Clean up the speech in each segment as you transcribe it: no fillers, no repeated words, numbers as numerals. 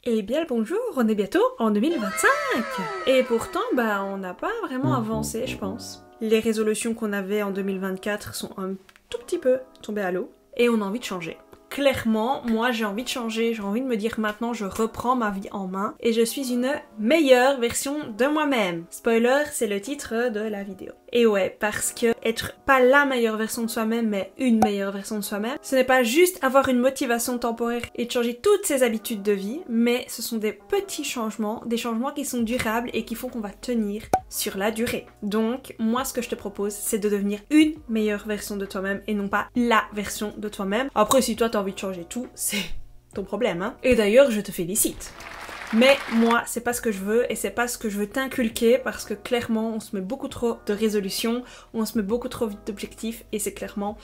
Eh bien le bonjour, on est bientôt en 2025 et pourtant on n'a pas vraiment avancé je pense. Les résolutions qu'on avait en 2024 sont un tout petit peu tombées à l'eau et on a envie de changer. Clairement, moi j'ai envie de changer, j'ai envie de me dire maintenant je reprends ma vie en main et je suis une meilleure version de moi-même. Spoiler, c'est le titre de la vidéo. Et ouais, parce que être pas la meilleure version de soi-même, mais une meilleure version de soi-même, ce n'est pas juste avoir une motivation temporaire et de changer toutes ses habitudes de vie, mais ce sont des petits changements, des changements qui sont durables et qui font qu'on va tenir sur la durée. Donc, moi ce que je te propose, c'est de devenir une meilleure version de toi-même et non pas la version de toi-même. Après, si toi t'as envie de changer tout, c'est ton problème, hein. Et d'ailleurs, je te félicite. Mais moi, c'est pas ce que je veux et c'est pas ce que je veux t'inculquer parce que clairement, on se met beaucoup trop de résolutions, on se met beaucoup trop vite d'objectifs et c'est clairement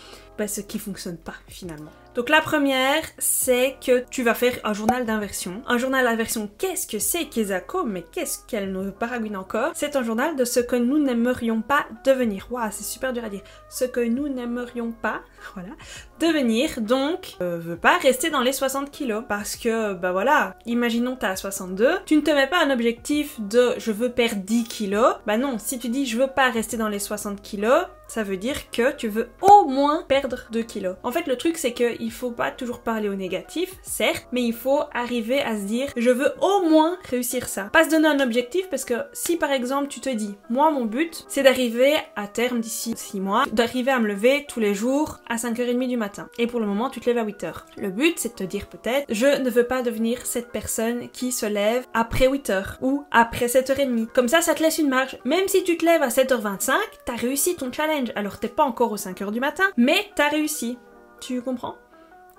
ce qui fonctionne pas finalement. Donc la première, c'est que tu vas faire un journal d'inversion. Un journal d'inversion, qu'est-ce que c'est, Kezako? Mais qu'est-ce qu'elle nous baragouine encore? C'est un journal de ce que nous n'aimerions pas devenir. Waouh, c'est super dur à dire. Ce que nous n'aimerions pas, voilà, devenir. Donc, veux pas rester dans les 60 kilos. Parce que, voilà, imaginons t'es à 62, tu ne te mets pas un objectif de je veux perdre 10 kilos. Bah non, si tu dis je veux pas rester dans les 60 kilos, ça veut dire que tu veux au moins perdre 2 kilos. En fait, le truc, c'est qu'il faut pas toujours parler au négatif, certes, mais il faut arriver à se dire, je veux au moins réussir ça. Pas se donner un objectif, parce que si par exemple, tu te dis, moi, mon but, c'est d'arriver à terme d'ici 6 mois, d'arriver à me lever tous les jours à 5h30 du matin. Et pour le moment, tu te lèves à 8h. Le but, c'est de te dire peut-être, je ne veux pas devenir cette personne qui se lève après 8h ou après 7h30. Comme ça te laisse une marge. Même si tu te lèves à 7h25, t'as réussi ton challenge. Alors t'es pas encore aux 5h du matin, mais t'as réussi. Tu comprends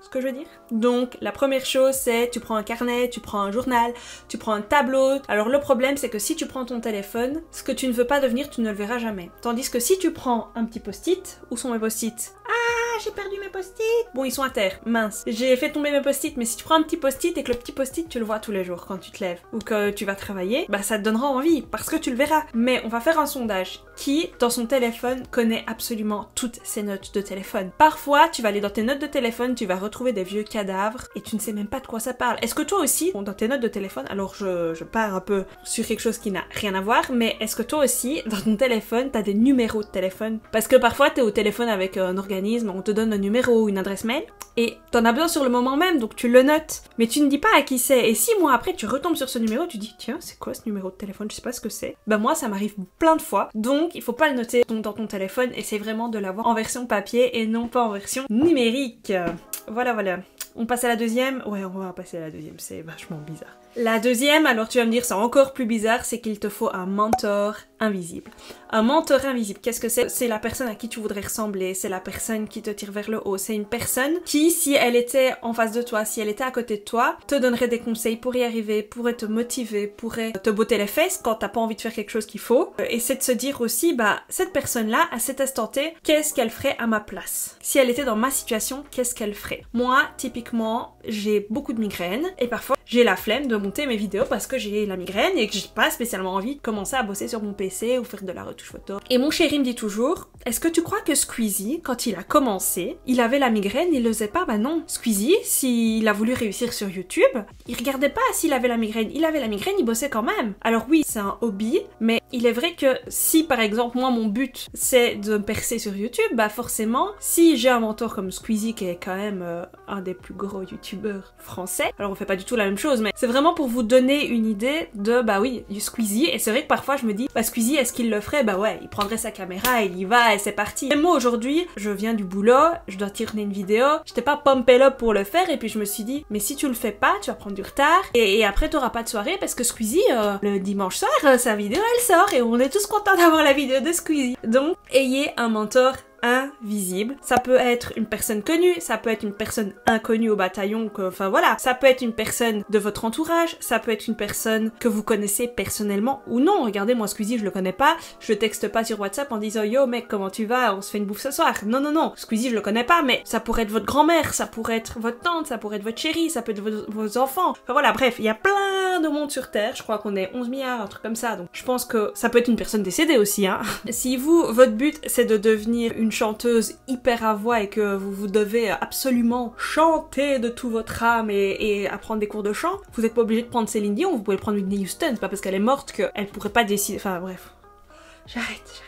ce que je veux dire? Donc la première chose, c'est tu prends un carnet, tu prends un journal, tu prends un tableau. Alors le problème, c'est que si tu prends ton téléphone, ce que tu ne veux pas devenir, tu ne le verras jamais. Tandis que si tu prends un petit post-it, où sont mes post-it? Ah, j'ai perdu mes post-it. Bon, ils sont à terre, mince. J'ai fait tomber mes post-it, mais si tu prends un petit post-it et que le petit post-it, tu le vois tous les jours quand tu te lèves ou que tu vas travailler, ça te donnera envie parce que tu le verras. Mais on va faire un sondage. Qui, dans son téléphone, connaît absolument toutes ses notes de téléphone? Parfois, tu vas aller dans tes notes de téléphone, tu vas retrouver des vieux cadavres et tu ne sais même pas de quoi ça parle. Est-ce que toi aussi, dans tes notes de téléphone, alors je pars un peu sur quelque chose qui n'a rien à voir, mais est-ce que toi aussi, dans ton téléphone, t'as des numéros de téléphone? Parce que parfois, t'es au téléphone avec un organisme, on te donne un numéro ou une adresse mail, et t'en as besoin sur le moment même, donc tu le notes. Mais tu ne dis pas à qui c'est, et 6 mois après, tu retombes sur ce numéro, tu dis, tiens, c'est quoi ce numéro de téléphone? Je sais pas ce que c'est. Moi, ça m'arrive plein de fois, donc il faut pas le noter dans ton téléphone, et c'est vraiment de l'avoir en version papier et non pas en version numérique. Voilà. On passe à la deuxième? Ouais, on va passer à la deuxième, c'est vachement bizarre. La deuxième, alors tu vas me dire c'est encore plus bizarre, c'est qu'il te faut un mentor invisible. Un mentor invisible, qu'est-ce que c'est? C'est la personne à qui tu voudrais ressembler, c'est la personne qui te tire vers le haut, c'est une personne qui, si elle était en face de toi, si elle était à côté de toi, te donnerait des conseils pour y arriver, pourrait te motiver, pourrait te botter les fesses quand t'as pas envie de faire quelque chose qu'il faut. Et c'est de se dire aussi, cette personne-là, à cet instant T, qu'est-ce qu'elle ferait à ma place? Si elle était dans ma situation, qu'est-ce qu'elle ferait? Moi, typiquement, j'ai beaucoup de migraines et parfois j'ai la flemme de monter mes vidéos parce que j'ai la migraine et que j'ai pas spécialement envie de commencer à bosser sur mon PC ou faire de la retouche photo. Et mon chéri me dit toujours, est-ce que tu crois que Squeezie, quand il a commencé, il avait la migraine, il le faisait pas? Non. Squeezie, s'il a voulu réussir sur YouTube, il regardait pas s'il avait la migraine. Il avait la migraine, il bossait quand même. Alors oui, c'est un hobby, mais il est vrai que si par exemple, moi mon but c'est de me percer sur YouTube, forcément, si j'ai un mentor comme Squeezie qui est quand même un des plus gros youtubeurs français, alors on fait pas du tout la même chose, mais c'est vraiment pour vous donner une idée de oui, du Squeezie, et c'est vrai que parfois je me dis, Squeezie, est-ce qu'il le ferait? Ouais, il prendrait sa caméra, il y va et c'est parti. Et moi aujourd'hui, je viens du boulot, je dois tourner une vidéo, j'étais pas pumped up pour le faire, et puis je me suis dit, mais si tu le fais pas, tu vas prendre du retard, et après t'auras pas de soirée, parce que Squeezie, le dimanche soir, sa vidéo elle sort, et on est tous contents d'avoir la vidéo de Squeezie. Donc, ayez un mentor invisible. Ça peut être une personne connue, ça peut être une personne inconnue au bataillon, ça peut être une personne de votre entourage, ça peut être une personne que vous connaissez personnellement ou non. Regardez, moi Squeezie, je le connais pas, je le texte pas sur WhatsApp en disant yo mec, comment tu vas, on se fait une bouffe ce soir. Non, Squeezie, je le connais pas, mais ça pourrait être votre grand-mère, ça pourrait être votre tante, ça pourrait être votre chérie, ça peut être vos enfants. Bref, il y a plein de monde sur Terre, je crois qu'on est 11 milliards, un truc comme ça, donc je pense que ça peut être une personne décédée aussi, hein. Si vous, votre but c'est de devenir une chanteuse hyper à voix et que vous devez absolument chanter de tout votre âme et apprendre des cours de chant, vous n'êtes pas obligé de prendre Céline Dion, vous pouvez prendre Whitney Houston, c'est pas parce qu'elle est morte qu'elle pourrait pas décider, enfin bref. J'arrête.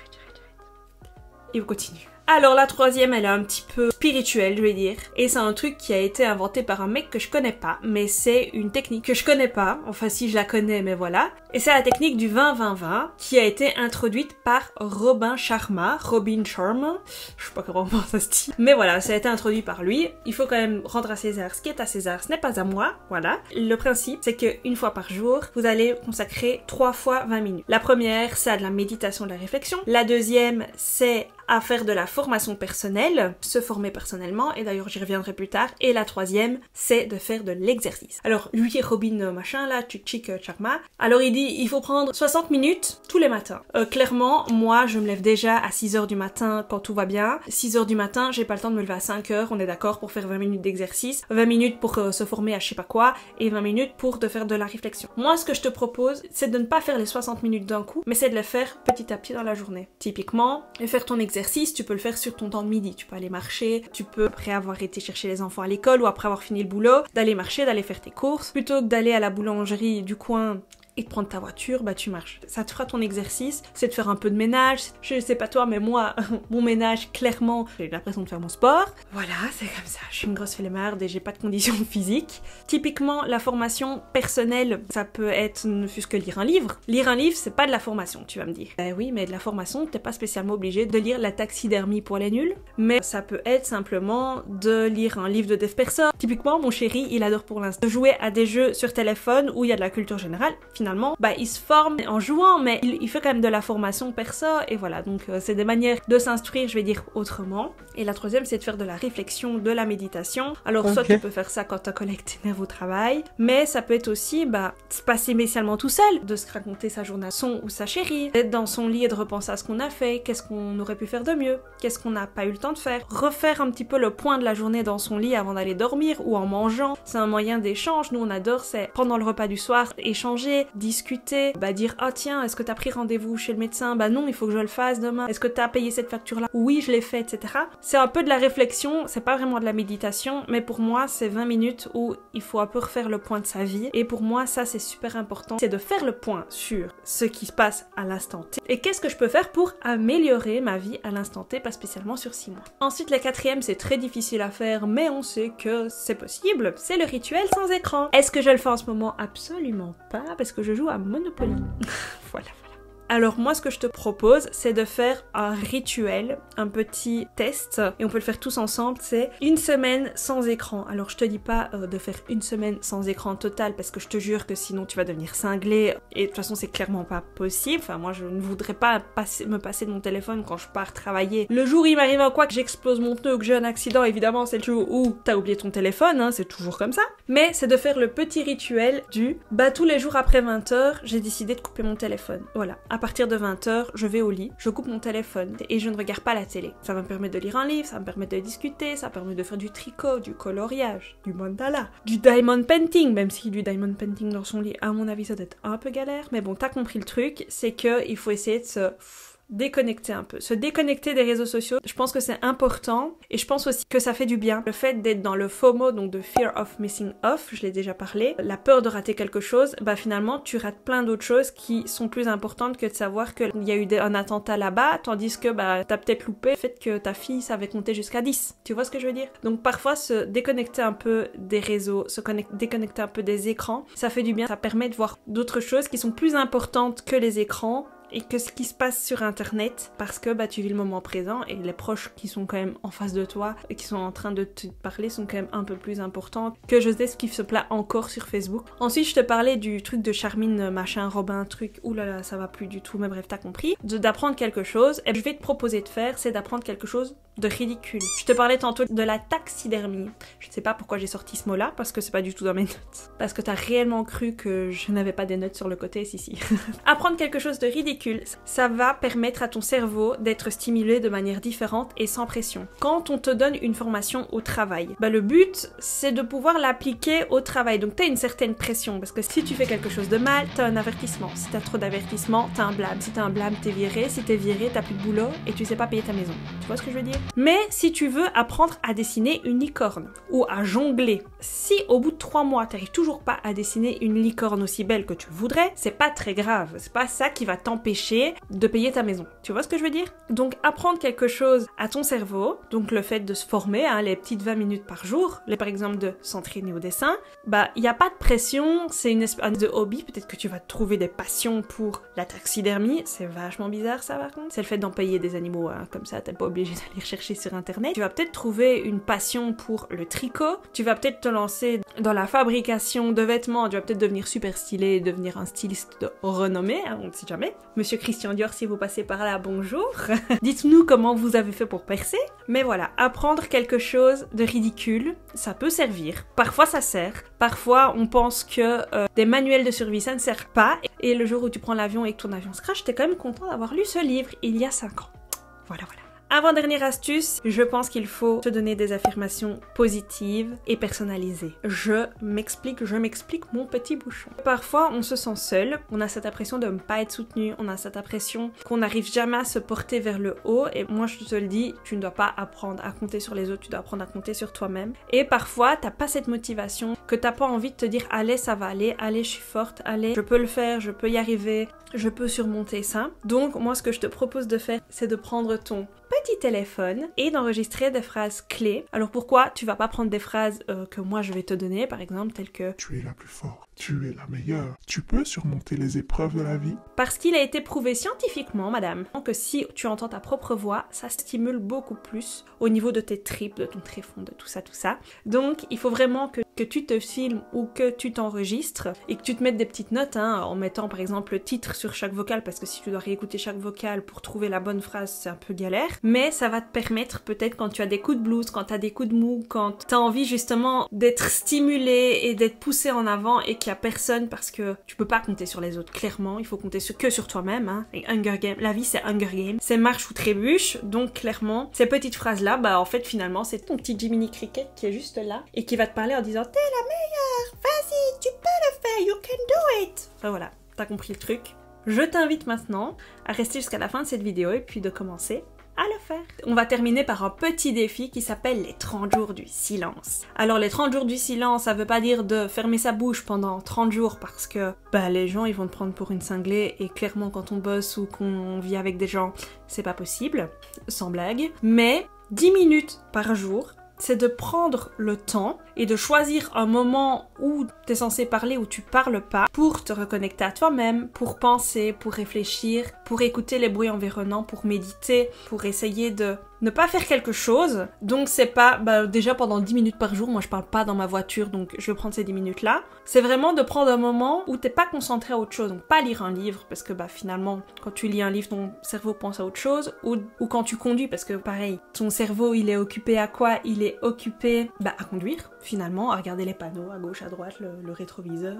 Et on continue. Alors la troisième, elle est un petit peu spirituelle, je vais dire. Et c'est un truc qui a été inventé par un mec que je connais pas, mais c'est une technique que je connais pas. Enfin si, je la connais, mais voilà. Et c'est la technique du 20-20-20 qui a été introduite par Robin Sharma. Je sais pas comment ça se dit. Mais voilà, ça a été introduit par lui. Il faut quand même rendre à César ce qui est à César, ce n'est pas à moi. Voilà. Le principe, c'est qu'une fois par jour, vous allez consacrer 3 fois 20 minutes. La première, c'est à de la méditation, de la réflexion. La deuxième, c'est à faire de la formation personnelle, se former personnellement, et d'ailleurs j'y reviendrai plus tard. Et la troisième, c'est de faire de l'exercice. Alors lui, Robin machin là, Chick Sharma, alors il dit il faut prendre 60 minutes tous les matins. Clairement, moi je me lève déjà à 6h du matin quand tout va bien. 6h du matin, j'ai pas le temps de me lever à 5h, on est d'accord, pour faire 20 minutes d'exercice, 20 minutes pour se former à je sais pas quoi, et 20 minutes pour te faire de la réflexion. Moi ce que je te propose, c'est de ne pas faire les 60 minutes d'un coup, mais c'est de les faire petit à petit dans la journée. Typiquement, faire ton exercice, tu peux le faire sur ton temps de midi, tu peux aller marcher, tu peux après avoir été chercher les enfants à l'école ou après avoir fini le boulot, d'aller marcher, d'aller faire tes courses, plutôt que d'aller à la boulangerie du coin et de prendre ta voiture, bah tu marches. Ça te fera ton exercice, c'est de faire un peu de ménage. Je sais pas toi, mais moi, mon ménage, clairement, j'ai l'impression de faire mon sport. Voilà, c'est comme ça. Je suis une grosse flemmarde et j'ai pas de conditions physiques. Typiquement, la formation personnelle, ça peut être ne fût-ce que lire un livre. Lire un livre, c'est pas de la formation, tu vas me dire. Ben oui, mais de la formation, t'es pas spécialement obligé de lire La taxidermie pour les nuls, mais ça peut être simplement de lire un livre de dev perso. Typiquement, mon chéri, il adore pour l'instant jouer à des jeux sur téléphone où il y a de la culture générale. Finalement, bah il se forme en jouant, mais il fait quand même de la formation perso, et voilà, donc c'est des manières de s'instruire, je vais dire, autrement. Et la troisième, c'est de faire de la réflexion, de la méditation. Alors soit tu peux faire ça quand ta collègue t'énerve au travail, mais ça peut être aussi, se passer spécialement tout seul, de se raconter sa journée à son ou sa chérie, d'être dans son lit et de repenser à ce qu'on a fait, qu'est-ce qu'on aurait pu faire de mieux, qu'est-ce qu'on n'a pas eu le temps de faire, refaire un petit peu le point de la journée dans son lit avant d'aller dormir ou en mangeant. C'est un moyen d'échange, nous on adore, c'est pendant le repas du soir, échanger, discuter, dire ah tiens, est-ce que t'as pris rendez-vous chez le médecin? Bah non, il faut que je le fasse demain. Est-ce que t'as payé cette facture-là? Oui, je l'ai fait, etc. C'est un peu de la réflexion, c'est pas vraiment de la méditation, mais pour moi c'est 20 minutes où il faut un peu refaire le point de sa vie, et pour moi ça c'est super important, c'est de faire le point sur ce qui se passe à l'instant T et qu'est-ce que je peux faire pour améliorer ma vie à l'instant T, pas spécialement sur 6 mois. Ensuite, la quatrième, c'est très difficile à faire, mais on sait que c'est possible, c'est le rituel sans écran. Est-ce que je le fais en ce moment? Absolument pas, parce que je joue à Monopoly. Voilà. Alors moi, ce que je te propose, c'est de faire un rituel, un petit test, et on peut le faire tous ensemble, c'est une semaine sans écran. Alors je te dis pas de faire une semaine sans écran total, parce que je te jure que sinon tu vas devenir cinglé, et de toute façon c'est clairement pas possible. Enfin moi je ne voudrais pas me passer de mon téléphone quand je pars travailler. Le jour où il m'arrive un quoi, que j'explose mon pneu, que j'ai un accident, évidemment c'est le jour où t'as oublié ton téléphone, hein, c'est toujours comme ça. Mais c'est de faire le petit rituel du tous les jours après 20h, j'ai décidé de couper mon téléphone. Voilà. À partir de 20h, je vais au lit, je coupe mon téléphone et je ne regarde pas la télé. Ça va me permettre de lire un livre, ça va me permettre de discuter, ça me permet de faire du tricot, du coloriage, du mandala, du diamond painting, même si du diamond painting dans son lit, à mon avis, ça doit être un peu galère. Mais bon, t'as compris le truc, c'est que il faut essayer de se déconnecter un peu, se déconnecter des réseaux sociaux. Je pense que c'est important et je pense aussi que ça fait du bien. Le fait d'être dans le FOMO, donc de Fear of Missing Off, je l'ai déjà parlé, la peur de rater quelque chose, finalement tu rates plein d'autres choses qui sont plus importantes que de savoir qu'il y a eu un attentat là-bas, tandis que t'as peut-être loupé le fait que ta fille savait compter jusqu'à 10. Tu vois ce que je veux dire? Donc parfois se déconnecter un peu des réseaux, déconnecter un peu des écrans, ça fait du bien, ça permet de voir d'autres choses qui sont plus importantes que les écrans et que ce qui se passe sur internet, parce que tu vis le moment présent et les proches qui sont quand même en face de toi et qui sont en train de te parler sont quand même un peu plus importants que je sais ce qui se plat encore sur Facebook. Ensuite je te parlais du truc de Charmine machin Robin truc, oulala ça va plus du tout, mais bref t'as compris, d'apprendre quelque chose. Et je vais te proposer de faire, c'est d'apprendre quelque chose de ridicule. Je te parlais tantôt de la taxidermie. Je ne sais pas pourquoi j'ai sorti ce mot-là, parce que c'est pas du tout dans mes notes. Parce que t'as réellement cru que je n'avais pas des notes sur le côté, si. Apprendre quelque chose de ridicule, ça va permettre à ton cerveau d'être stimulé de manière différente et sans pression. Quand on te donne une formation au travail, le but, c'est de pouvoir l'appliquer au travail. Donc t'as une certaine pression, parce que si tu fais quelque chose de mal, t'as un avertissement. Si t'as trop d'avertissement, t'as un blâme. Si t'as un blâme, t'es viré. Si t'es viré, t'as plus de boulot et tu sais pas payer ta maison. Tu vois ce que je veux dire? Mais si tu veux apprendre à dessiner une licorne ou à jongler, si au bout de 3 mois t'arrives toujours pas à dessiner une licorne aussi belle que tu voudrais, c'est pas très grave. C'est pas ça qui va t'empêcher de payer ta maison. Tu vois ce que je veux dire? Donc apprendre quelque chose à ton cerveau, donc le fait de se former, les petites 20 minutes par jour, par exemple de s'entraîner au dessin, il n'y a pas de pression, c'est une espèce de hobby, peut-être que tu vas trouver des passions pour la taxidermie, c'est vachement bizarre ça par contre, c'est le fait d'empailler des animaux, comme ça t'es pas obligé d'aller chercher sur internet. Tu vas peut-être trouver une passion pour le tricot, tu vas peut-être te lancer dans la fabrication de vêtements, tu vas peut-être devenir super stylé et devenir un styliste de renommée, on ne sait jamais. Monsieur Christian Dior, si vous passez par là, bonjour. Dites-nous comment vous avez fait pour percer. Mais voilà, apprendre quelque chose de ridicule, ça peut servir. Parfois ça sert, parfois on pense que des manuels de survie ça ne sert pas. Et le jour où tu prends l'avion et que ton avion se crache, t'es quand même content d'avoir lu ce livre il y a 5 ans. Voilà. Avant-dernière astuce, je pense qu'il faut te donner des affirmations positives et personnalisées. Je m'explique mon petit bouchon. Parfois, on se sent seul, on a cette impression de ne pas être soutenu, on a cette impression qu'on n'arrive jamais à se porter vers le haut, et moi je te le dis, tu ne dois pas apprendre à compter sur les autres, tu dois apprendre à compter sur toi-même. Et parfois, t'as pas cette motivation, que t'as pas envie de te dire « Allez, ça va aller, allez, je suis forte, allez, je peux le faire, je peux y arriver, je peux surmonter ça. » Donc, moi ce que je te propose de faire, c'est de prendre ton petit téléphone et d'enregistrer des phrases clés. Alors pourquoi tu vas pas prendre des phrases que moi je vais te donner, par exemple, telles que « Tu es la plus forte, tu es la meilleure, tu peux surmonter les épreuves de la vie ?» Parce qu'il a été prouvé scientifiquement, madame, que si tu entends ta propre voix, ça stimule beaucoup plus au niveau de tes tripes, de ton tréfonds, de tout ça. Donc il faut vraiment que tu te filmes ou que tu t'enregistres et que tu te mettes des petites notes, en mettant par exemple le titre sur chaque vocale, parce que si tu dois réécouter chaque vocale pour trouver la bonne phrase, c'est un peu galère. Mais ça va te permettre peut-être quand tu as des coups de blues, quand tu as des coups de mou, quand tu as envie justement d'être stimulé et d'être poussé en avant et qu'il n'y a personne, parce que tu peux pas compter sur les autres, clairement, il faut compter que sur toi-même. Et Hunger Games, la vie c'est Hunger Games, c'est marche ou trébuche, donc clairement, ces petites phrases-là, en fait finalement c'est ton petit Jiminy Cricket qui est juste là et qui va te parler en disant « T'es la meilleure, vas-y, tu peux le faire, you can do it !» Enfin voilà, t'as compris le truc. Je t'invite maintenant à rester jusqu'à la fin de cette vidéo et puis de commencer à le faire. On va terminer par un petit défi qui s'appelle les 30 jours du silence. Alors les 30 jours du silence, ça veut pas dire de fermer sa bouche pendant 30 jours parce que les gens ils vont te prendre pour une cinglée et clairement quand on bosse ou qu'on vit avec des gens, c'est pas possible, sans blague. Mais 10 minutes par jour, c'est de prendre le temps et de choisir un moment où tu es censé parler, où tu parles pas, pour te reconnecter à toi-même, pour penser, pour réfléchir, pour écouter les bruits environnants, pour méditer, pour essayer de ne pas faire quelque chose. Donc c'est pas, déjà pendant 10 minutes par jour, moi je parle pas dans ma voiture, donc je vais prendre ces 10 minutes là. C'est vraiment de prendre un moment où t'es pas concentré à autre chose, donc pas lire un livre, parce que finalement, quand tu lis un livre, ton cerveau pense à autre chose, ou quand tu conduis, parce que pareil, ton cerveau il est occupé à quoi? Il est occupé à conduire, finalement, à regarder les panneaux, à gauche, à droite, le rétroviseur,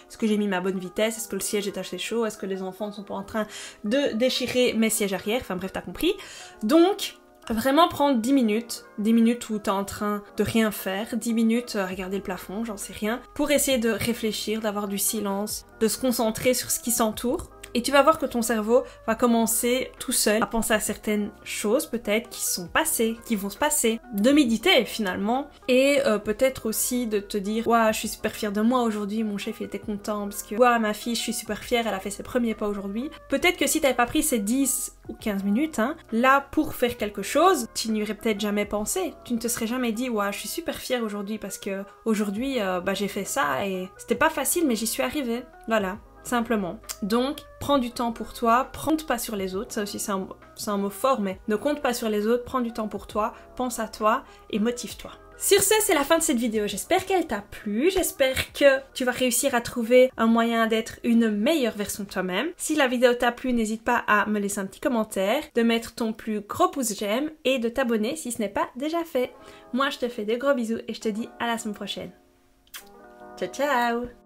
est-ce que j'ai mis ma bonne vitesse, est-ce que le siège est assez chaud, est-ce que les enfants ne sont pas en train de déchirer mes sièges arrière, enfin bref, t'as compris. Donc, vraiment prendre 10 minutes où t'es en train de rien faire, 10 minutes à regarder le plafond, j'en sais rien, pour essayer de réfléchir, d'avoir du silence, de se concentrer sur ce qui s'entoure. Et tu vas voir que ton cerveau va commencer tout seul à penser à certaines choses peut-être qui sont passées, qui vont se passer, de méditer finalement, et peut-être aussi de te dire « Ouah, je suis super fière de moi aujourd'hui, mon chef il était content parce que ouah, ma fille, je suis super fière, elle a fait ses premiers pas aujourd'hui. » Peut-être que si t'avais pas pris ces 10 ou 15 minutes, là pour faire quelque chose, tu n'y aurais peut-être jamais pensé. Tu ne te serais jamais dit « Ouah, je suis super fière aujourd'hui parce que aujourd'hui j'ai fait ça et c'était pas facile mais j'y suis arrivée. » Voilà. Simplement. Donc, prends du temps pour toi, compte pas sur les autres, ça aussi c'est un mot fort, mais ne compte pas sur les autres, prends du temps pour toi, pense à toi et motive-toi. Sur ce, c'est la fin de cette vidéo. J'espère qu'elle t'a plu. J'espère que tu vas réussir à trouver un moyen d'être une meilleure version de toi-même. Si la vidéo t'a plu, n'hésite pas à me laisser un petit commentaire, de mettre ton plus gros pouce j'aime et de t'abonner si ce n'est pas déjà fait. Moi, je te fais de gros bisous et je te dis à la semaine prochaine. Ciao, ciao!